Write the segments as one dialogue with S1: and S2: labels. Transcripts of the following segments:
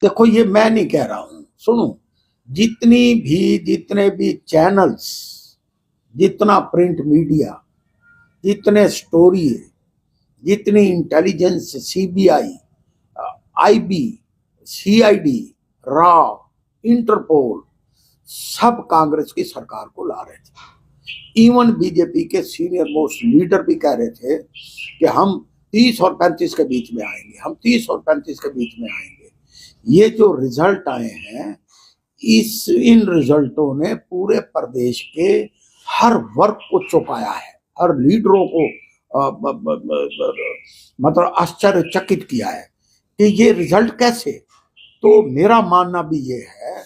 S1: देखो, ये मैं नहीं कह रहा हूं, सुनो। जितने भी चैनल्स, जितना प्रिंट मीडिया, जितने स्टोरी है, जितनी इंटेलिजेंस, सीबीआई, आईबी, सीआईडी, रॉ, इंटरपोल, सब कांग्रेस की सरकार को ला रहे थे। इवन बीजेपी के सीनियर मोस्ट लीडर भी कह रहे थे कि हम 30 और 35 के बीच में आएंगे, हम 30 और 35 के बीच में आएंगे। ये जो रिजल्ट आए हैं, इन रिजल्टों ने पूरे प्रदेश के हर वर्ग को चौंकाया है, हर लीडरों को मतलब आश्चर्यचकित किया है कि ये रिजल्ट कैसे। तो मेरा मानना भी ये है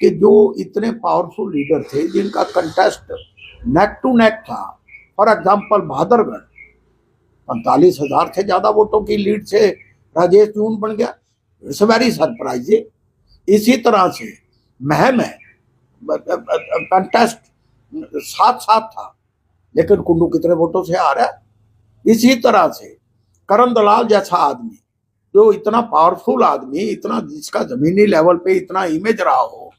S1: कि जो इतने पावरफुल लीडर थे, जिनका कंटेस्ट नेक टू नेक था, फॉर एग्जाम्पल बहादुरगढ़ 45,000 से ज्यादा वोटों की लीड से राजेश जून बन गया, इट्स वेरी सरप्राइजिंग। इसी तरह से महम है, कंटेस्ट 7-7 था, लेकिन कुंडू कितने वोटों से आ रहा है। इसी तरह से करण दलाल जैसा आदमी, जो इतना पावरफुल आदमी, इतना जिसका जमीनी लेवल पे इतना इमेज रहा हो,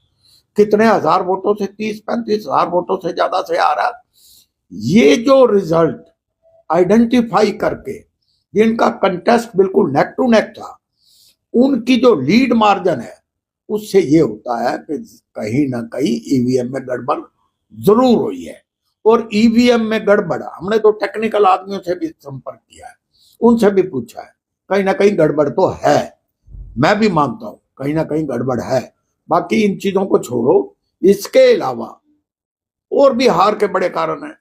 S1: कितने हजार वोटों से, 30-35 हजार वोटों से ज्यादा से आ रहा है। ये जो रिजल्ट आइडेंटिफाई करके, जिनका कंटेस्ट बिल्कुल नेक टू नेक था, उनकी जो लीड मार्जिन है, उससे ये होता है कि कहीं ना कहीं ईवीएम में गड़बड़ जरूर हुई है। और ईवीएम में गड़बड़, हमने तो टेक्निकल आदमियों से भी संपर्क किया है, उनसे भी पूछा है, कहीं ना कहीं गड़बड़ तो है। मैं भी मानता हूं कहीं ना कहीं गड़बड़ है। बाकी इन चीजों को छोड़ो, इसके अलावा और भी हार के बड़े कारण हैं।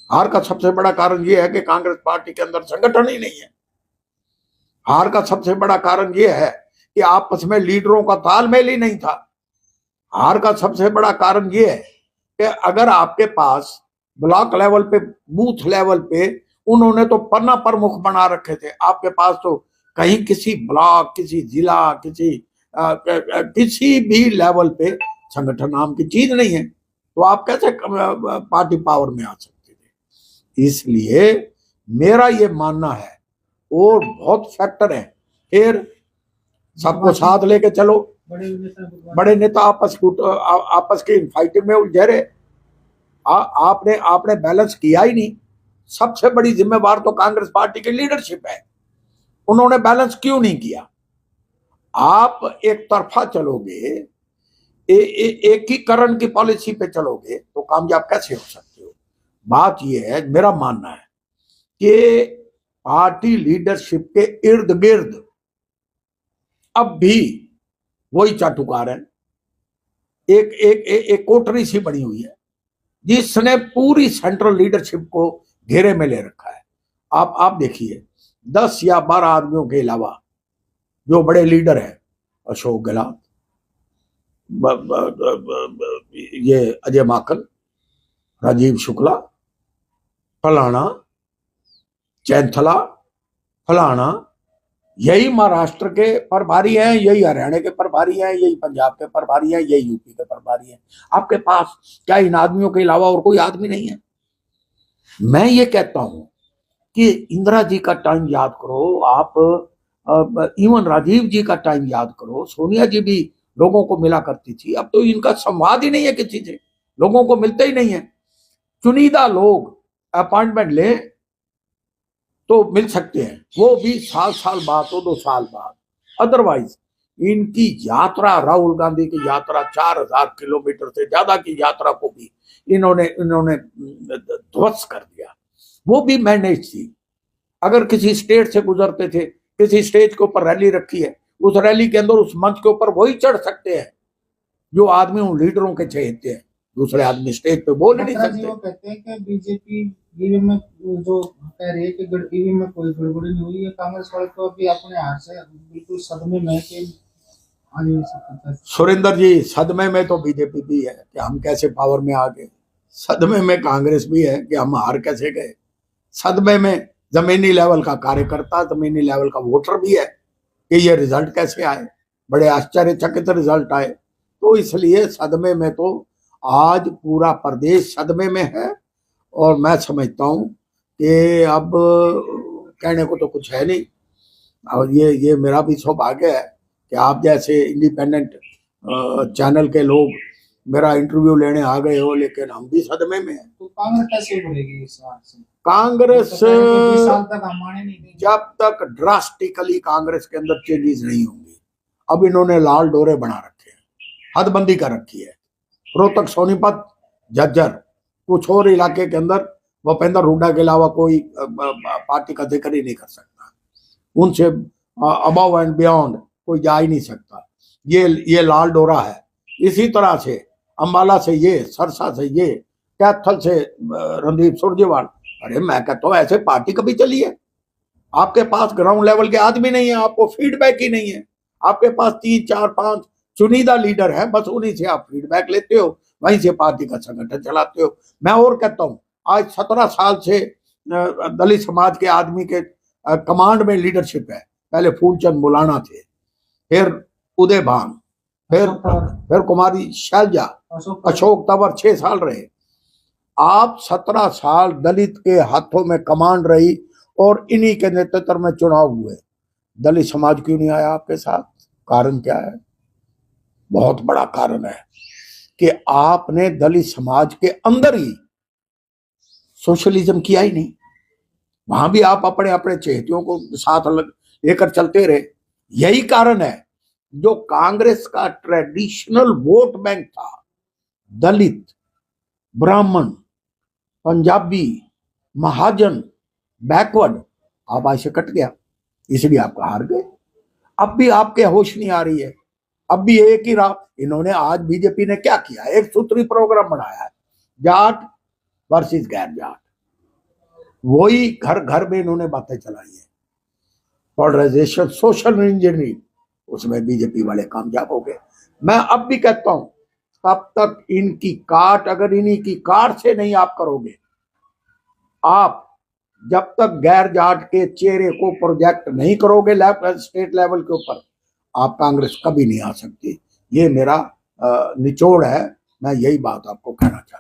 S1: हार का सबसे बड़ा कारण यह है कि कांग्रेस पार्टी के अंदर संगठन ही नहीं है। हार का सबसे बड़ा कारण यह है कि आपस में लीडरों का तालमेल ही नहीं था। हार का सबसे बड़ा कारण यह है कि अगर आपके पास ब्लॉक लेवल पे, बूथ लेवल पे, उन्होंने तो पन्ना प्रमुख बना रखे थे, आपके पास तो कहीं किसी ब्लॉक, किसी जिला, किसी भी लेवल पे संगठन नाम की चीज नहीं है, तो आप कैसे पार्टी पावर में आ सकते थे। इसलिए मेरा ये मानना है, और बहुत फैक्टर है। फिर सबको साथ लेके चलो, बड़े नेता आपस के फाइटिंग में उलझे रहे। आपने बैलेंस किया ही नहीं। सबसे बड़ी जिम्मेवार तो कांग्रेस पार्टी की लीडरशिप है, उन्होंने बैलेंस क्यों नहीं किया। आप एक तरफा चलोगे, एकीकरण की पॉलिसी पे चलोगे, तो कामयाब कैसे हो सकते हो। बात यह है, मेरा मानना है कि पार्टी लीडरशिप के इर्द गिर्द अब भी वही चाटुकार है। एक कोटरी सी बनी हुई है, जिसने पूरी सेंट्रल लीडरशिप को घेरे में ले रखा है। आप देखिए, 10 या 12 आदमियों के अलावा जो बड़े लीडर हैं, अशोक गहलोत, ये अजय माकन, राजीव शुक्ला, फलाना चैंथला, फलाना, यही महाराष्ट्र के प्रभारी हैं, यही हरियाणा के प्रभारी हैं, यही पंजाब के प्रभारी हैं, यही यूपी के प्रभारी हैं। आपके पास क्या इन आदमियों के अलावा और कोई आदमी नहीं है। मैं ये कहता हूं कि इंदिरा जी का टाइम याद करो, आप इवन राजीव जी का टाइम याद करो, सोनिया जी भी लोगों को मिला करती थी। अब तो इनका संवाद ही नहीं है किसी से, लोगों को मिलते ही नहीं है। चुनिंदा लोग अपॉइंटमेंट ले तो मिल सकते हैं, वो भी साल बाद, 2 साल बाद। अदरवाइज इनकी यात्रा, राहुल गांधी की यात्रा, 4,000 किलोमीटर से ज्यादा की यात्रा को भी इन्होंने ध्वस्त कर दिया। वो भी मैनेज थी। अगर किसी स्टेट से गुजरते थे, किसी स्टेज के ऊपर रैली रखी है, उस रैली के अंदर, उस मंच के ऊपर वही चढ़ सकते हैं जो आदमी उन लीडरों के चाहते हैं। दूसरे आदमी स्टेज पे बोल नहीं सकते।
S2: वो कहते हैं कि बीजेपी ईवीएम में जो कह रही है कि ईवीएम में कोई गड़बड़ी नहीं हुई है, कांग्रेस वाले तो अभी अपने हाथ से बिल्कुल सदमे में कि आगे नहीं सकता।
S1: सुरेंद्र जी, सदमे में तो बीजेपी भी है कि हम कैसे पावर में आ गए, सदमे में कांग्रेस भी है कि हम हार कैसे गए, सदमे में जमीनी लेवल का कार्यकर्ता, जमीनी लेवल का वोटर भी है कि ये रिजल्ट कैसे आए, बड़े आश्चर्यचकित रिजल्ट आए। तो इसलिए सदमे में तो आज पूरा प्रदेश सदमे में है। और मैं समझता हूं कि अब कहने को तो कुछ है नहीं। और ये मेरा भी सौभाग्य है कि आप जैसे इंडिपेंडेंट चैनल के लोग मेरा इंटरव्यू लेने आ गए हो, लेकिन हम भी सदमे में हैं।
S2: तो कांग्रेस कैसे उभरेगी इस बात से?
S1: कांग्रेस
S2: तो कह रहे कि 20 साल तक हम आने नहीं देंगे।
S1: जब तक ड्रास्टिकली कांग्रेस के अंदर चेंजेस नहीं होंगी, अब इन्होंने लाल डोरे बना रखे हैं, हदबंदी कर रखी है। रोहतक, सोनीपत, झज्जर, कुछ और इलाके के अंदर भूपेंद्र हुड्डा के अलावा कोई पार्टी का जिक्र ही नहीं कर सकता, उनसे अबव एंड बियॉन्ड कोई जा ही नहीं सकता। ये लाल डोरा है। इसी तरह से अंबाला से ये, सरसा से ये, कैथल से रणदीप सुरजेवाला, अरे मैं कहता हूँ ऐसे पार्टी कभी चली है? आपके पास ग्राउंड लेवल के आदमी नहीं है, आपको फीडबैक ही नहीं है। आपके पास 3, 4, 5 चुनिंदा लीडर है, बस उन्हीं से आप फीडबैक लेते हो, वहीं से पार्टी का संगठन चलाते हो। मैं और कहता हूँ, आज 17 साल से दलित समाज के आदमी के कमांड में लीडरशिप है। पहले फूलचंद मुलाना थे, फिर उदय भान, फिर कुमारी शैलजा, अशोक तंवर 6 साल रहे। आप 17 साल दलित के हाथों में कमांड रही और इन्हीं के नेतृत्व में चुनाव हुए। दलित समाज क्यों नहीं आया आपके साथ? कारण क्या है? बहुत बड़ा कारण है कि आपने दलित समाज के अंदर ही सोशलिज्म किया ही नहीं। वहां भी आप अपने अपने चहेतियों को साथ लेकर चलते रहे। यही कारण है जो कांग्रेस का ट्रेडिशनल वोट बैंक था, दलित, ब्राह्मण, पंजाबी, महाजन, बैकवर्ड, आप आज से कट गया, इसलिए आप हार गए। अब भी आपके होश नहीं आ रही है, अब भी एक ही राह। इन्होंने आज बीजेपी ने क्या किया? एक सूत्री प्रोग्राम बनाया है, जाट वर्सेस गैर जाट। वही घर घर में इन्होंने बातें चलाई है, पोलराइजेशन, सोशल इंजीनियरिंग, उसमें बीजेपी वाले कामयाब हो गए। मैं अब भी कहता हूं, तब तक इनकी काट, अगर इन्हीं की काट से नहीं आप करोगे, आप जब तक गैर जाट के चेहरे को प्रोजेक्ट नहीं करोगे स्टेट लेवल के ऊपर, आप कांग्रेस कभी नहीं आ सकती। ये मेरा निचोड़ है, मैं यही बात आपको कहना चाहता हूं।